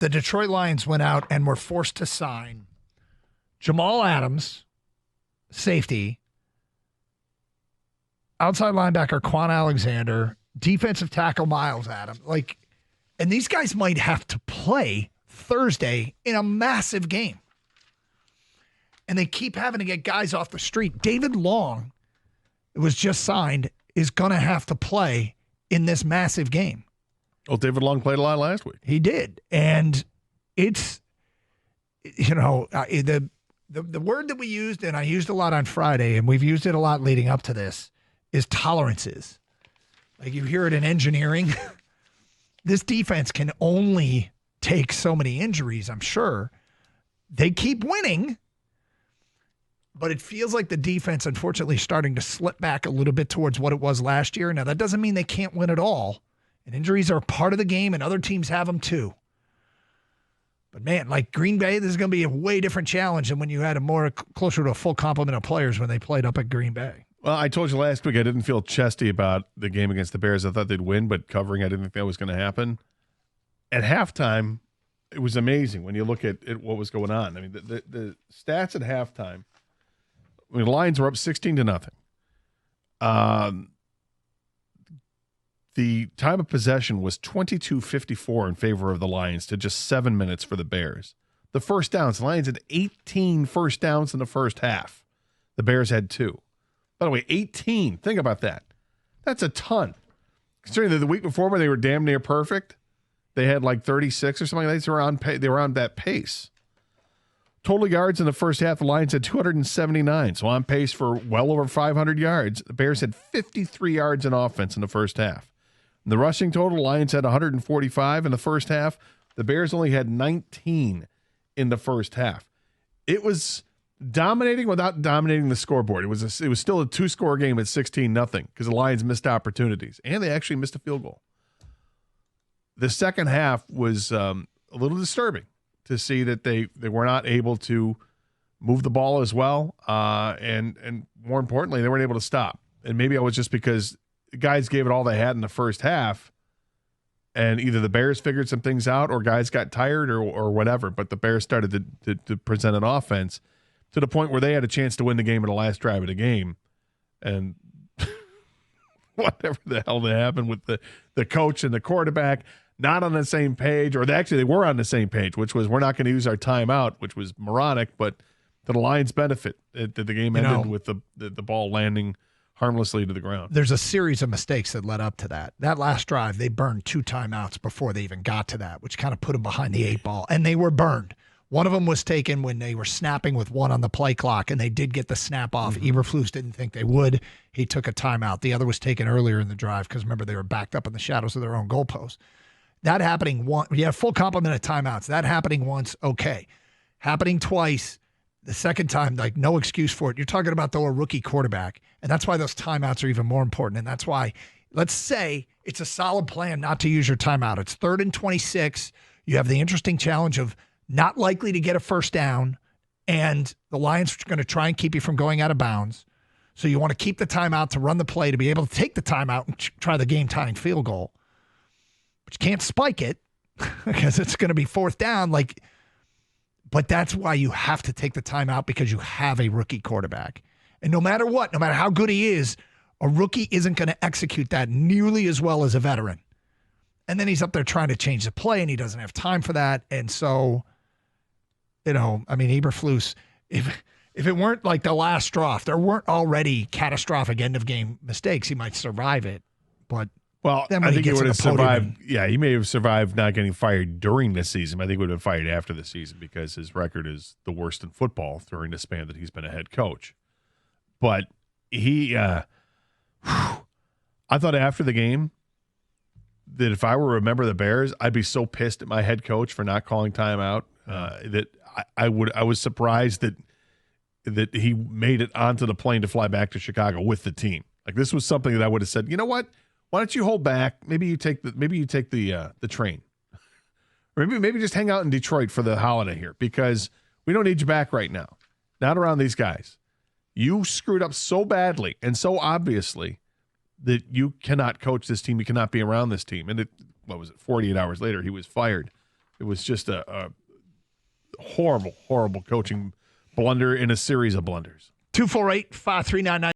the Detroit Lions went out and were forced to sign Jamal Adams, safety, outside linebacker Quan Alexander, defensive tackle Miles Adams. And these guys might have to play Thursday in a massive game. And they keep having to get guys off the street. David Long, who was just signed, is going to have to play in this massive game. Well, David Long played a lot last week. He did. And it's, the word that we used, and I used a lot on Friday, and we've used it a lot leading up to this, is tolerances. Like you hear it in engineering. This defense can only take so many injuries, I'm sure. They keep winning, but it feels like the defense, unfortunately, is starting to slip back a little bit towards what it was last year. Now, that doesn't mean they can't win at all. And injuries are part of the game, and other teams have them too. But, man, like Green Bay, this is going to be a way different challenge than when you had closer to a full complement of players when they played up at Green Bay. Well, I told you last week I didn't feel chesty about the game against the Bears. I thought they'd win, but covering, I didn't think that was going to happen. At halftime, it was amazing when you look at what was going on. I mean, the stats at halftime, the Lions were up 16-0. The time of possession was 22:54 in favor of the Lions to just 7 minutes for the Bears. The first downs, the Lions had 18 first downs in the first half. The Bears had 2. By the way, 18. Think about that. That's a ton. Considering that the week before when they were damn near perfect, they had like 36 or something like that. They were on that pace. Total yards in the first half, the Lions had 279, so on pace for well over 500 yards. The Bears had 53 yards in offense in the first half. In the rushing total, the Lions had 145 in the first half. The Bears only had 19 in the first half. It was dominating without dominating the scoreboard. It was still a 2-score game at 16-0 because the Lions missed opportunities, and they actually missed a field goal. The second half was a little disturbing to see that they were not able to move the ball as well, and more importantly, they weren't able to stop. And maybe it was just because the guys gave it all they had in the first half, and either the Bears figured some things out or guys got tired or whatever, but the Bears started to present an offense to the point where they had a chance to win the game in the last drive of the game. And whatever the hell that happened with the coach and the quarterback not on the same page, or they were on the same page, which was we're not going to use our timeout, which was moronic, but to the Lions' benefit, the game ended with the ball landing harmlessly to the ground. There's a series of mistakes that led up to that. That last drive, they burned 2 timeouts before they even got to that, which kind of put them behind the 8 ball, and they were burned. One of them was taken when they were snapping with 1 on the play clock, and they did get the snap off. Eberflus didn't think they would. He took a timeout. The other was taken earlier in the drive because, remember, they were backed up in the shadows of their own goalpost. That happening once, full complement of timeouts. That happening once, okay. Happening twice, the second time, like, no excuse for it. You're talking about, though, a rookie quarterback, and that's why those timeouts are even more important, and that's why, let's say it's a solid plan not to use your timeout. It's 3rd and 26. You have the interesting challenge of not likely to get a first down, and the Lions are going to try and keep you from going out of bounds. So you want to keep the timeout to run the play to be able to take the timeout and try the game-tying field goal. But you can't spike it because it's going to be 4th down. But that's why you have to take the timeout, because you have a rookie quarterback. And no matter what, no matter how good he is, a rookie isn't going to execute that nearly as well as a veteran. And then he's up there trying to change the play, and he doesn't have time for that. And so, Eberflus, if it weren't like the last straw, if there weren't already catastrophic end-of-game mistakes, he might survive it. But I think he would have survived. Yeah, he may have survived not getting fired during the season. I think he would have been fired after the season because his record is the worst in football during the span that he's been a head coach. But I thought after the game that if I were a member of the Bears, I'd be so pissed at my head coach for not calling timeout that I was surprised that he made it onto the plane to fly back to Chicago with the team. Like, this was something that I would have said, you know what? Why don't you hold back? Maybe you take the train, or maybe just hang out in Detroit for the holiday here, because we don't need you back right now. Not around these guys. You screwed up so badly and so obviously that you cannot coach this team. You cannot be around this team. And 48 hours later, he was fired. It was just a horrible, horrible coaching blunder in a series of blunders. 248-5399.